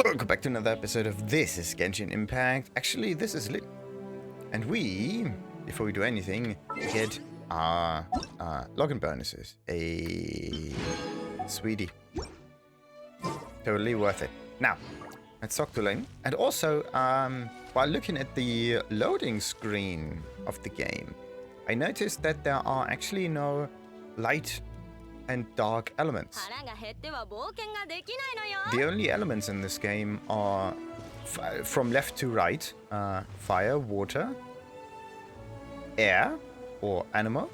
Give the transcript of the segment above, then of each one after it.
Welcome back to another episode of This is GenShin Impact. Actually, this is Lynn. And we, before we do anything, get our login bonuses. A sweetie. Totally worth it. Now, let's talk to Lynn. And also, while looking at the loading screen of the game, I noticed that there are actually no light and dark elements. The only elements in this game are from left to right, fire, water, air or animal,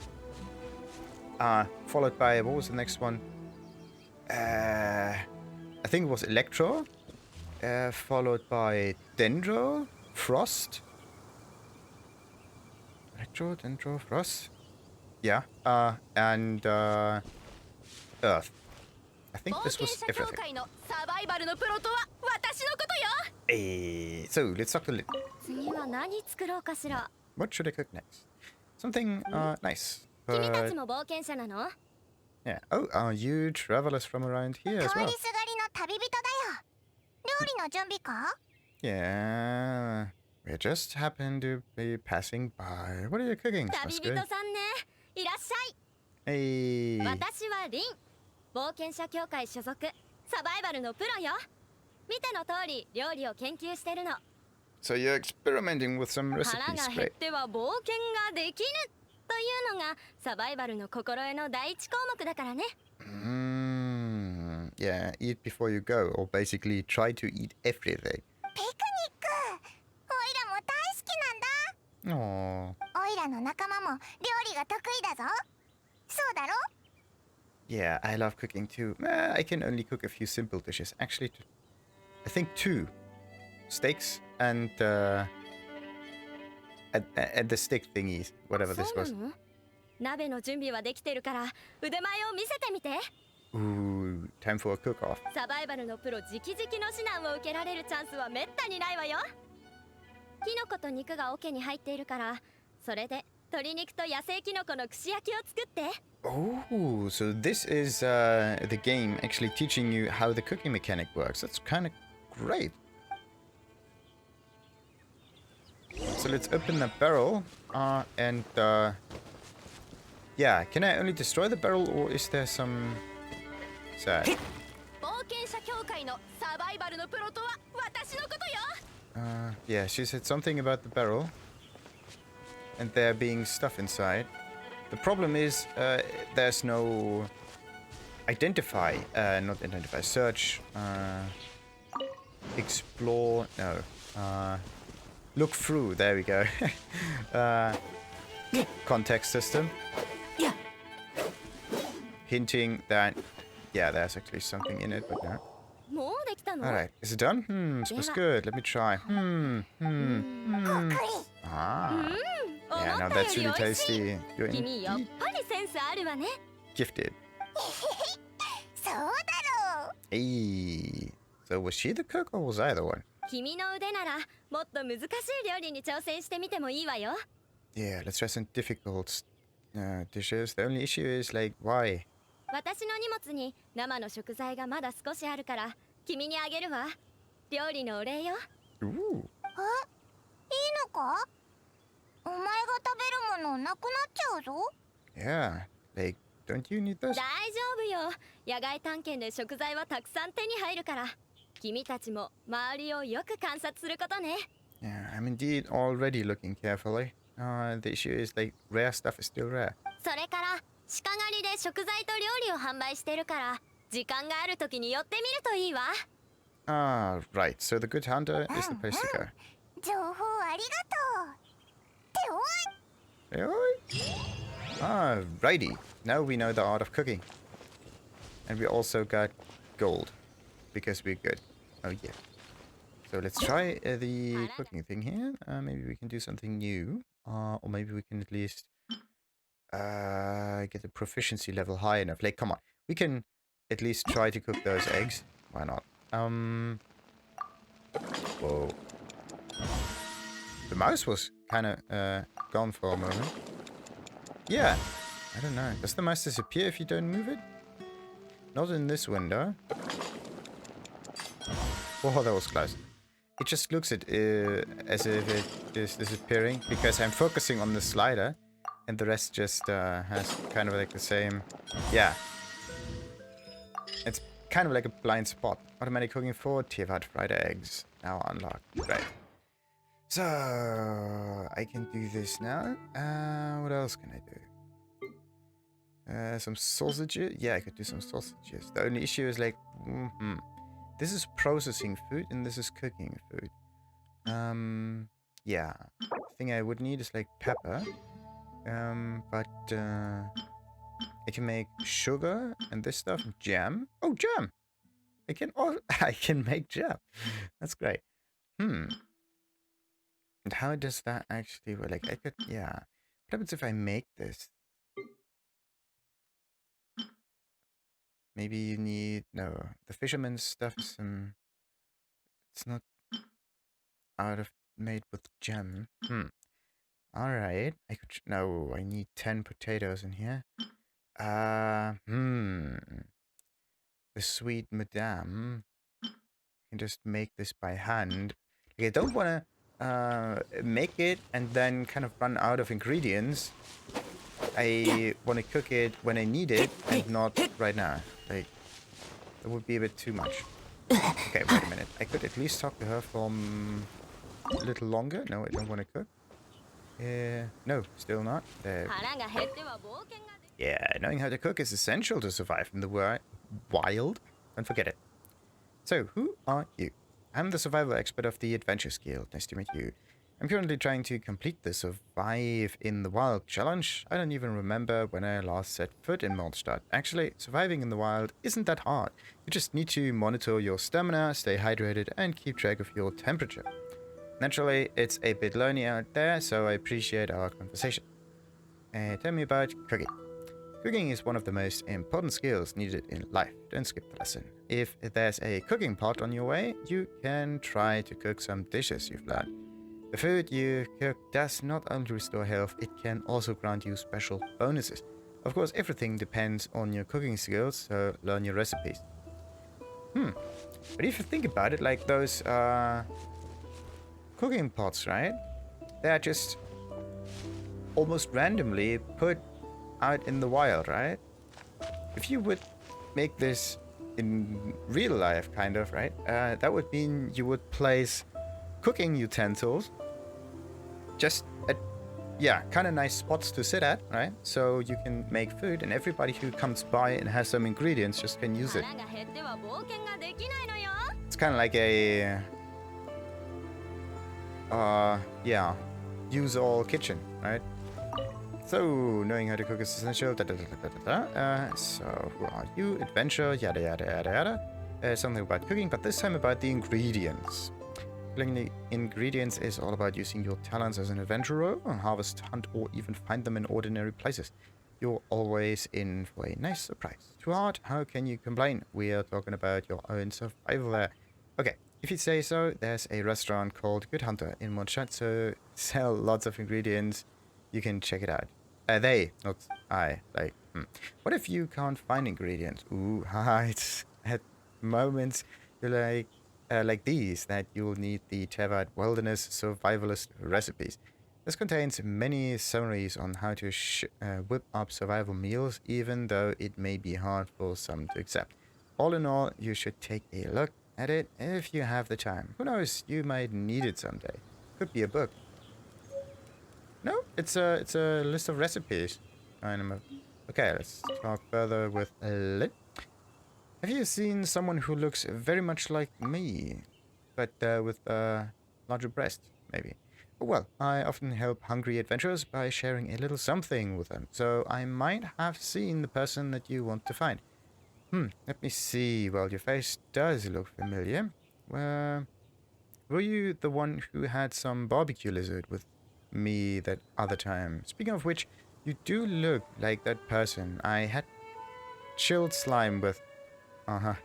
followed by, what was the next one? I think it was electro, followed by dendro, frost. Electro, dendro, frost. Yeah, and Earth. I think this was everything. Hey, so let's talk to Lynn. What should I cook next? Something nice. Yeah. Oh, are you travelers from around here as well? Yeah. We just happen to be passing by. What are you cooking? Smells good. Hey. So you're experimenting with some recipes, great. Yeah, eat before you go, or basically try to eat everything. Aww. Yeah, I love cooking too. I can only cook a few simple dishes. Actually, I think 2 steaks and the stick thingies, whatever this was. Ooh, time for a cook-off. Oh, so this is the game actually teaching you how the cooking mechanic works. That's kind of great. So let's open the barrel and yeah, can I only destroy the barrel or is there some sad? Yeah, she said something about the barrel and there being stuff inside. The problem is there's no search, explore, no, look through, there we go. Context system. Hinting that, yeah, there's actually something in it, but no. Alright, is it done? Smells good. Let me try. Ah. Yeah, now that's really tasty. You're indeed gifted. Hey. So was she the cook or was I the one? Yeah, let's try some difficult dishes. The only issue is, like, why? Ooh. Yeah, like, don't you need those? Yeah, I'm indeed already looking carefully. The issue is, like, rare stuff is still rare. Ah, right. So the good hunter is the place to go. Alrighty. Now we know the art of cooking. And we also got gold. Because we're good. Oh, yeah. So let's try the cooking thing here. Maybe we can do something new. Or maybe we can at least get the proficiency level high enough. Like, come on. We can at least try to cook those eggs. Why not? Whoa. The mouse was kind of gone for a moment. Yeah. I don't know. Does the mouse disappear if you don't move it? Not in this window. Whoa, that was close. It just looks at as if it is disappearing because I'm focusing on the slider and the rest just has kind of like the same. Yeah. It's kind of like a blind spot. Automatic cooking for Teyvat Fried Eggs. Now unlocked. Right. So, I can do this now. What else can I do? Some sausages? Yeah, I could do some sausages. The only issue is like, this is processing food and this is cooking food. Yeah. The thing I would need is like pepper. But I can make sugar and this stuff. Jam. Oh, jam! I can I can make jam. That's great. And how does that actually work? Like I could, yeah. What happens if I make this? Maybe you need no. The fisherman's stuff is it's not out of made with jam. All right. I could no. I need 10 potatoes in here. The sweet madame can just make this by hand. Like, I don't want to make it and then kind of run out of ingredients. I want to cook it when I need it and not right now. Like, that would be a bit too much. Okay, wait a minute. I could at least talk to her for a little longer. No, I don't want to cook. No, still not. Yeah, knowing how to cook is essential to survive in the wild. Don't forget it. So, who are you? I'm the survival expert of the Adventures Guild. Nice to meet you. I'm currently trying to complete the Survive in the Wild challenge. I don't even remember when I last set foot in Mondstadt. Actually, surviving in the wild isn't that hard. You just need to monitor your stamina, stay hydrated, and keep track of your temperature. Naturally, it's a bit lonely out there, so I appreciate our conversation. Tell me about cooking. Cooking is one of the most important skills needed in life. Don't skip the lesson. If there's a cooking pot on your way, you can try to cook some dishes you've learned. The food you cook does not only restore health, it can also grant you special bonuses. Of course, everything depends on your cooking skills, so learn your recipes. But if you think about it, like those cooking pots, right? They're just almost randomly put out in the wild, right? If you would make this in real life, kind of, right? That would mean you would place cooking utensils just at, yeah, kind of nice spots to sit at, right? So you can make food and everybody who comes by and has some ingredients just can use it. It's kind of like a, yeah, use all kitchen, right? So, knowing how to cook is essential. So, who are you? Adventure, yada yada yada yada. Something about cooking, but this time about the ingredients. Cooking the ingredients is all about using your talents as an adventurer, harvest, hunt, or even find them in ordinary places. You're always in for a nice surprise. Too hard? How can you complain? We are talking about your own survival there. Okay, if you say so, there's a restaurant called Good Hunter in Mondstadt, so sell lots of ingredients. You can check it out. They, not I. Like, what if you can't find ingredients? Ooh, it's at moments you're like these that you'll need the Teyvat Wilderness Survivalist recipes. This contains many summaries on how to whip up survival meals, even though it may be hard for some to accept. All in all, you should take a look at it if you have the time. Who knows, you might need it someday. Could be a book. No, it's a list of recipes. Okay, let's talk further with Lynn. Have you seen someone who looks very much like me, but with larger breasts, maybe? Well, I often help hungry adventurers by sharing a little something with them, so I might have seen the person that you want to find. Let me see. Well, your face does look familiar. Were you the one who had some barbecue lizard with me that other time? Speaking of which, you do look like that person. I had chilled slime with...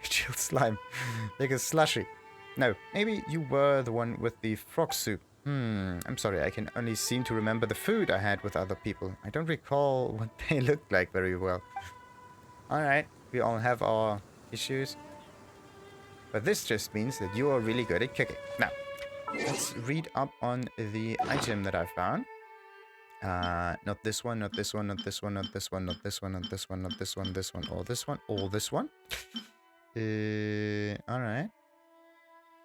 chilled slime. Like a slushy. No, maybe you were the one with the frog soup. I'm sorry, I can only seem to remember the food I had with other people. I don't recall what they looked like very well. Alright, we all have our issues. But this just means that you are really good at cooking. Now, let's read up on the item that I found. Not this one, not this one, not this one, not this one, not this one, not this one, not this one, this one, or this one, or this one. Alright.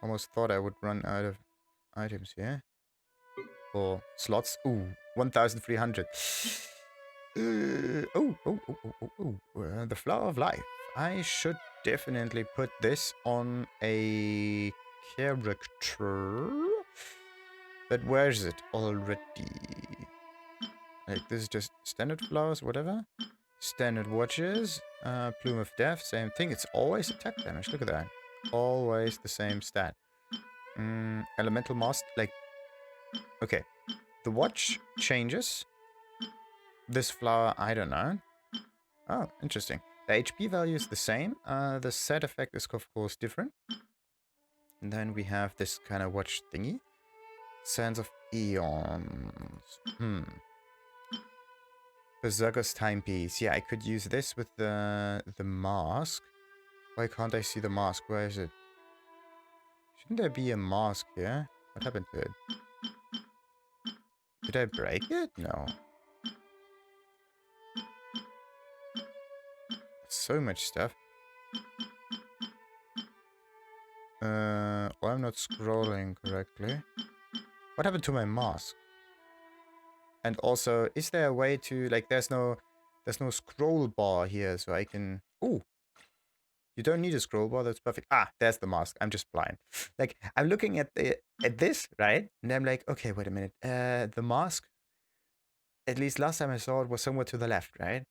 Almost thought I would run out of items here. Or slots. Ooh, 1,300. The Flower of Life. I should definitely put this on a character. But where is it already? Like, this is just standard flowers, whatever. Standard watches. Plume of Death, same thing. It's always attack damage. Look at that. Always the same stat. Elemental Mask, like... Okay. The watch changes. This flower, I don't know. Oh, interesting. The HP value is the same. The set effect is, of course, different. And then we have this kind of watch thingy. Sands of Eons. Berserker's Timepiece. Yeah, I could use this with the mask. Why can't I see the mask? Where is it? Shouldn't there be a mask here? What happened to it? Did I break it? No. So much stuff. Well, I'm not scrolling correctly. What happened to my mask? And also, is there a way to, like, there's no scroll bar here, so I can... Ooh! You don't need a scroll bar, that's perfect. Ah, there's the mask. I'm just blind. Like, I'm looking at this, right? And I'm like, okay, wait a minute. The mask, at least last time I saw it, was somewhere to the left, right?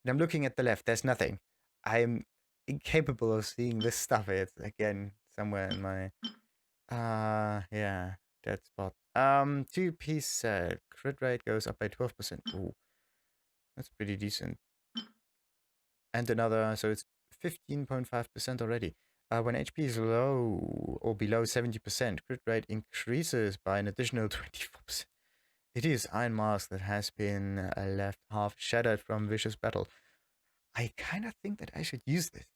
And I'm looking at the left, there's nothing. I'm incapable of seeing this stuff. It's, again, somewhere in my... yeah, that spot. 2-piece set. Crit rate goes up by 12%. Ooh, that's pretty decent. And another, so it's 15.5% already. When HP is low or below 70%, crit rate increases by an additional 24%. It is Iron Mask that has been left half shattered from vicious battle. I kind of think that I should use this.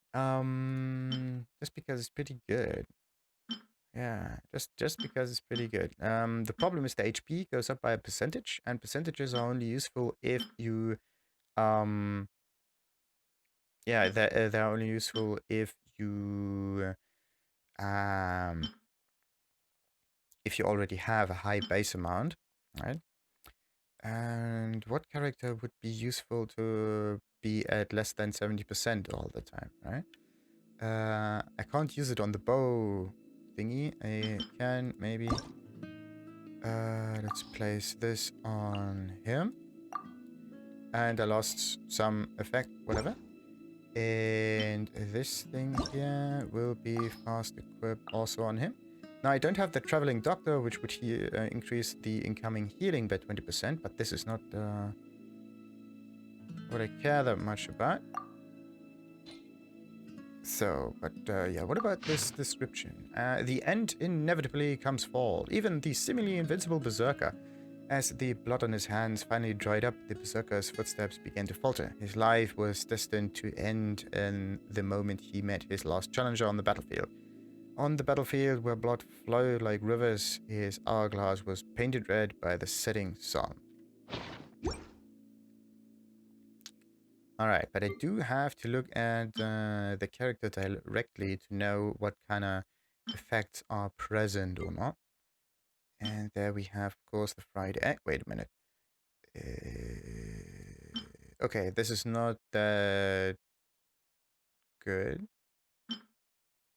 Just because it's pretty good. Yeah, just because it's pretty good. The problem is the HP goes up by a percentage, and percentages are only useful if you, yeah, they're only useful if you already have a high base amount, right? And what character would be useful to be at less than 70% all the time, right? I can't use it on the bow thingy. I can maybe... let's place this on him. And I lost some effect, whatever. And this thing here will be fast equipped also on him. Now, I don't have the Traveling Doctor, which would increase the incoming healing by 20%, but this is not what I care that much about. So, but yeah, what about this description? The end inevitably comes fall. Even the seemingly invincible Berserker. As the blood on his hands finally dried up, the Berserker's footsteps began to falter. His life was destined to end in the moment he met his last challenger on the battlefield. On the battlefield, where blood flowed like rivers, his hourglass was painted red by the setting sun. Alright, but I do have to look at the character directly to know what kind of effects are present or not. And there we have, of course, the fried egg. Wait a minute. Okay, this is not that good.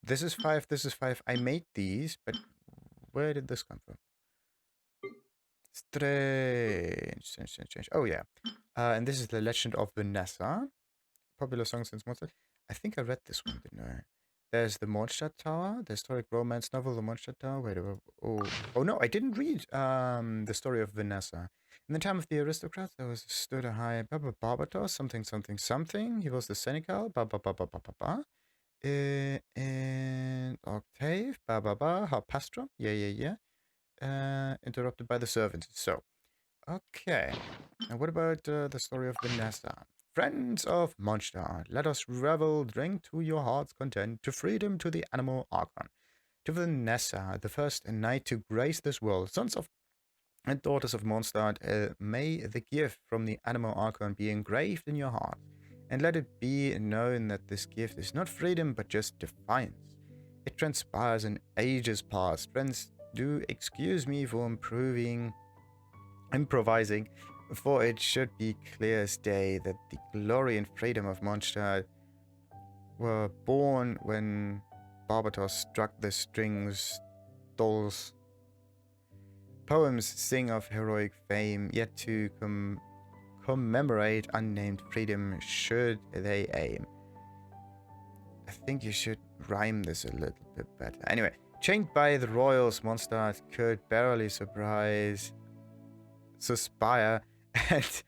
This is 5, this is 5. I made these, but where did this come from? Strange. Oh, yeah. And this is the Legend of Venessa. Popular song since Mozart. I think I read this one, didn't I? There's the Mondstadt Tower, the historic romance novel, The Mondstadt Tower. Wait, oh no, I didn't read the story of Venessa. In the time of the aristocrats, there stood a high Barbatos, something. He was the Senecal, and Octave, Harpastrum, yeah. Interrupted by the servants. So, okay. Now, what about the story of Venessa? Friends of Mondstadt, let us revel, drink to your heart's content, to freedom, to the animal archon, to Venessa, the first knight to grace this world. Sons of and daughters of Mondstadt, may the gift from the animal archon be engraved in your heart, and let it be known that this gift is not freedom but just defiance. It transpires in ages past. Friends, do excuse me for improvising, for it should be clear as day that the glory and freedom of Mondstadt were born when Barbatos struck the strings. Dolls poems sing of heroic fame, yet to commemorate unnamed freedom should they aim. I think you should rhyme this a little bit better. Anyway, chained by the royals, Mondstadt could barely suspire, and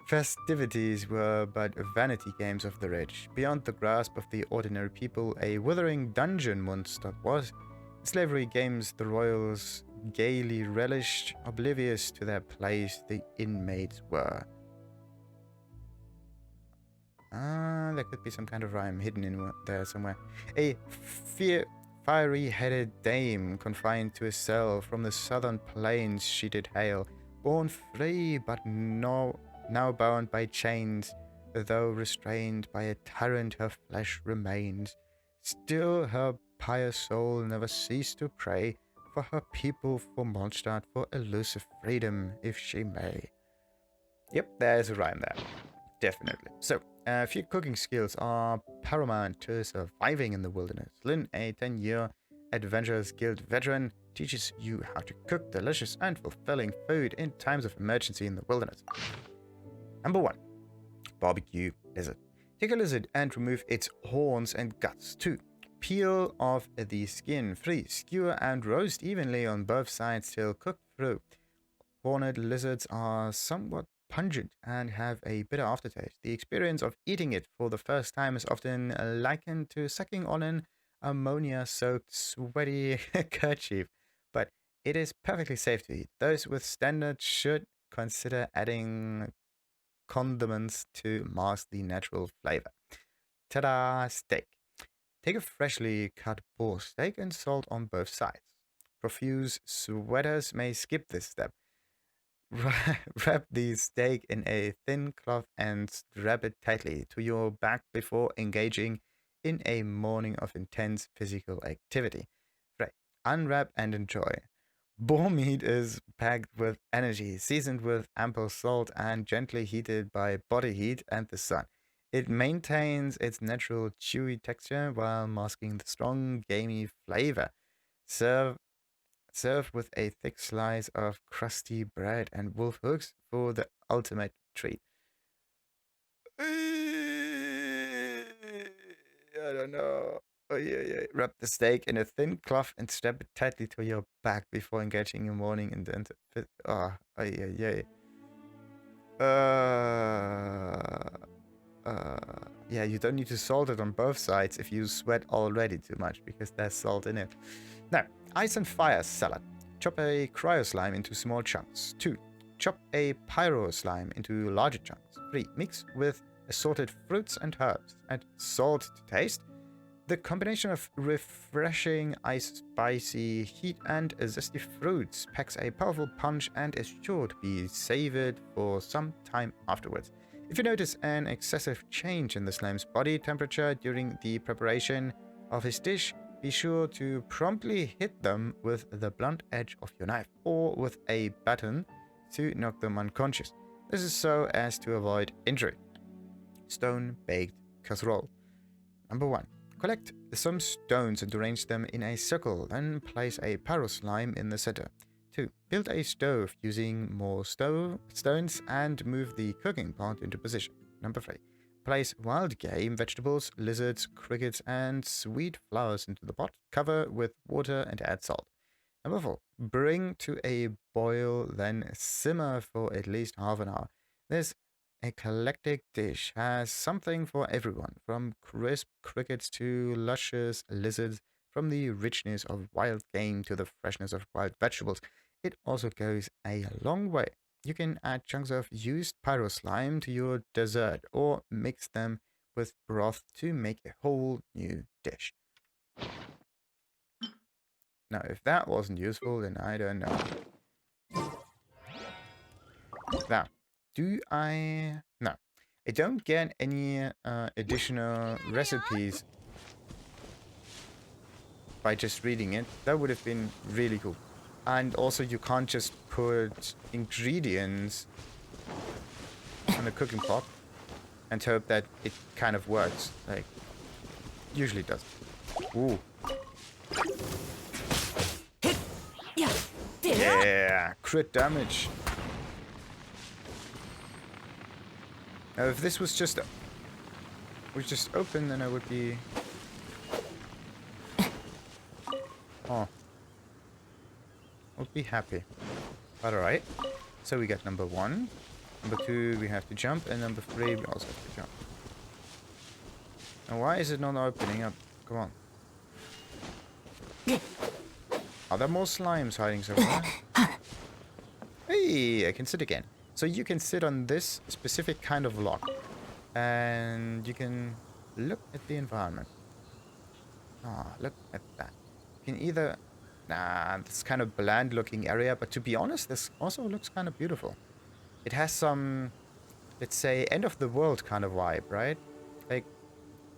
festivities were but vanity games of the rich. Beyond the grasp of the ordinary people, a withering dungeon Mondstadt was. Slavery games the royals gaily relished, oblivious to their place the inmates were. There could be some kind of rhyme hidden in there somewhere. A fiery-headed dame confined to a cell from the southern plains she did hail, born free but now bound by chains, though restrained by a tyrant her flesh remains. Still her pious soul never ceased to pray for her people, for Mondstadt, for elusive freedom, if she may. Yep, there's a rhyme there. Definitely. So, a few cooking skills are paramount to surviving in the wilderness. Lynn, a 10-year Adventurers Guild veteran, teaches you how to cook delicious and fulfilling food in times of emergency in the wilderness. Number 1. Barbecue lizard. Take a lizard and remove its horns and guts. 2. Peel off the skin. 3. Skewer and roast evenly on both sides till cooked through. Horned lizards are somewhat pungent and have a bitter aftertaste. The experience of eating it for the first time is often likened to sucking on an ammonia-soaked, sweaty kerchief, but it is perfectly safe to eat. Those with standards should consider adding condiments to mask the natural flavor. Ta-da! Steak. Take a freshly cut boar steak and salt on both sides. Profuse sweaters may skip this step. Wrap the steak in a thin cloth and strap it tightly to your back before engaging in a morning of intense physical activity. Right. Unwrap and enjoy. Boar meat is packed with energy, seasoned with ample salt, and gently heated by body heat and the sun. It maintains its natural chewy texture while masking the strong, gamey flavor. Serve with a thick slice of crusty bread and wolf hooks for the ultimate treat. I don't know. Oh, yeah. Wrap the steak in a thin cloth and strap it tightly to your back before engaging in morning and then yeah. Yeah, you don't need to salt it on both sides if you sweat already too much, because there's salt in it. Now, ice and fire salad. Chop a cryo slime into small chunks. 2. Chop a pyro slime into larger chunks. 3. Mix with assorted fruits and herbs. Add salt to taste. The combination of refreshing ice, spicy heat, and zesty fruits packs a powerful punch and is sure to be savored for some time afterwards. If you notice an excessive change in the slime's body temperature during the preparation of his dish, be sure to promptly hit them with the blunt edge of your knife or with a baton to knock them unconscious. This is so as to avoid injury. Stone-baked casserole. Number 1. Collect some stones and arrange them in a circle, then place a pyro slime in the center. 2. Build a stove using more stones and move the cooking pot into position. Number 3. Place wild game, vegetables, lizards, crickets, and sweet flowers into the pot. Cover with water and add salt. Number 4. Bring to a boil, then simmer for at least half an hour. This eclectic dish has something for everyone, from crisp crickets to luscious lizards, from the richness of wild game to the freshness of wild vegetables. It also goes a long way you can add chunks of used pyro slime to your dessert or mix them with broth to make a whole new dish. Now, if that wasn't useful, then I don't know. Now, do I... No. I don't get any additional recipes by just reading it. That would have been really cool. And also, you can't just put ingredients on a cooking pot and hope that it kind of works. Like, usually does. Ooh. Yeah, crit damage. Now, if this was just open, then I would be... Oh. I'll be happy. But alright. So we got number 1. Number 2, we have to jump. And number 3, we also have to jump. Now, why is it not opening up? Come on. Are there more slimes hiding somewhere? Hey, I can sit again. So you can sit on this specific kind of lock. And you can look at the environment. Ah, look at that. You can either... Nah, this kind of bland looking area. But to be honest, this also looks kind of beautiful. It has some, let's say, end of the world kind of vibe, right? Like,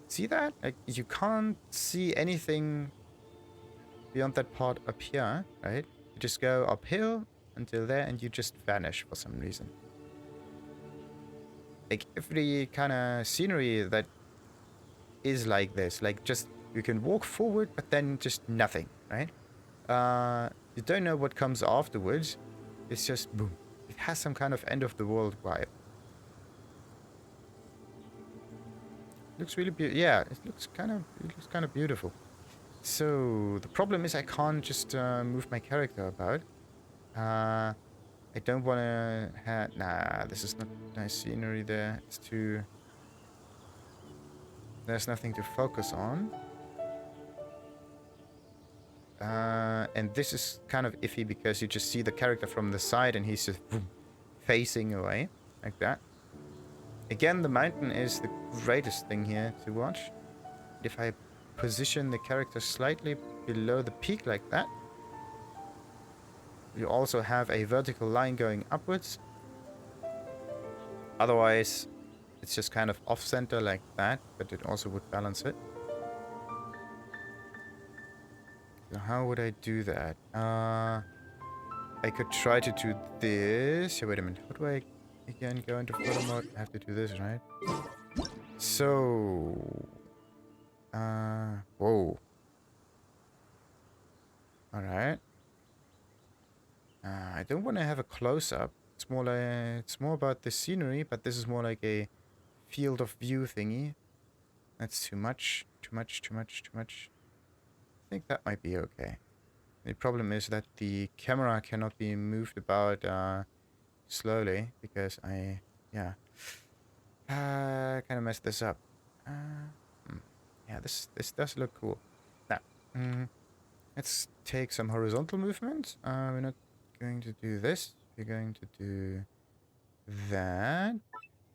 see that? Like, you can't see anything beyond that part up here, right? You just go uphill until there and you just vanish for some reason. Like, every kind of scenery that is like this, like, just, you can walk forward, but then just nothing, right? You don't know what comes afterwards. It's just boom. It has some kind of end of the world vibe. Looks really beautiful. Yeah, it looks kind of beautiful. So the problem is I can't just move my character about. I don't want to have... Nah, this is not nice scenery there. It's too... There's nothing to focus on. And this is kind of iffy because you just see the character from the side and he's just boom, facing away like that. Again, the mountain is the greatest thing here to watch. If I position the character slightly below the peak like that, you also have a vertical line going upwards. Otherwise, it's just kind of off-center like that, but it also would balance it. So how would I do that? I could try to do this. Wait a minute. How do I again go into photo mode? I have to do this, right? So... whoa. Alright. I don't want to have a close-up. It's more about the scenery, but this is more like a field of view thingy. That's too much. Too much. I think that might be okay. The problem is that the camera cannot be moved about slowly because I kind of messed this up. Yeah, this does look cool. Now, let's take some horizontal movement. We're not going to do this. We're going to do that.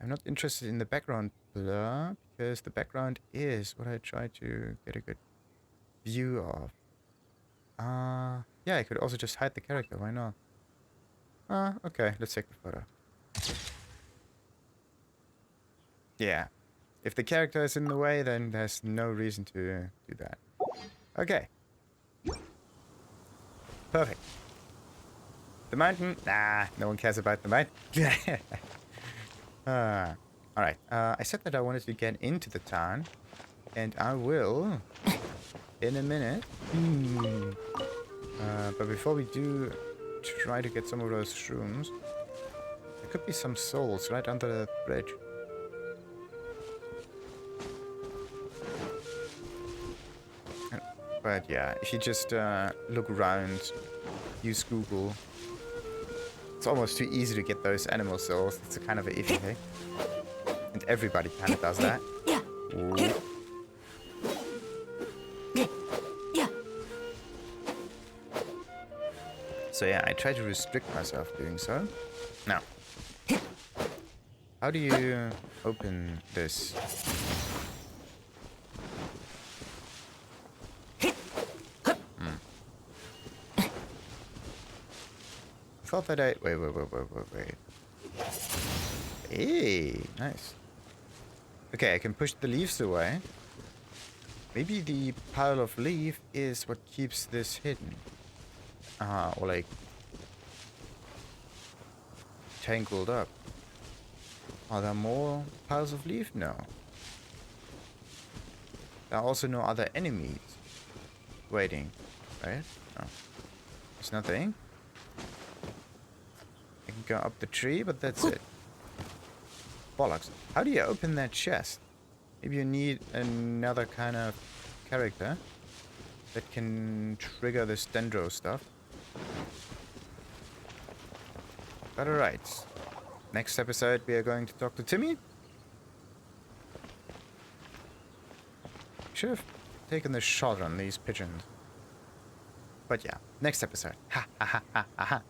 I'm not interested in the background blur because the background is what I try to get a good view of. Yeah, I could also just hide the character. Why not? Okay, let's take the photo. Yeah. If the character is in the way, then there's no reason to do that. Okay. Perfect. The mountain? Nah, no one cares about the mountain. Alright. I said that I wanted to get into the town. And I will in a minute. But before we do try to get some of those shrooms, there could be some souls right under the bridge. But yeah, if you just look around, use Google, it's almost too easy to get those animal souls. It's a kind of an iffy thing. And everybody kind of does that. Ooh. So yeah, I try to restrict myself doing so. Now, how do you open this? I thought that I... Wait. Hey, nice. Okay, I can push the leaves away. Maybe the pile of leaf is what keeps this hidden. Or like... tangled up. Are there more piles of leaf? No. There are also no other enemies waiting, right? No. There's nothing. I can go up the tree, but that's it. Bollocks. How do you open that chest? Maybe you need another kind of character that can trigger this dendro stuff. But alright. Next episode we are going to talk to Timmy. Should have taken the shot on these pigeons. But yeah, next episode. Ha ha ha ha ha.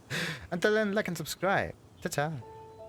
Until then, like and subscribe. Ta-ta.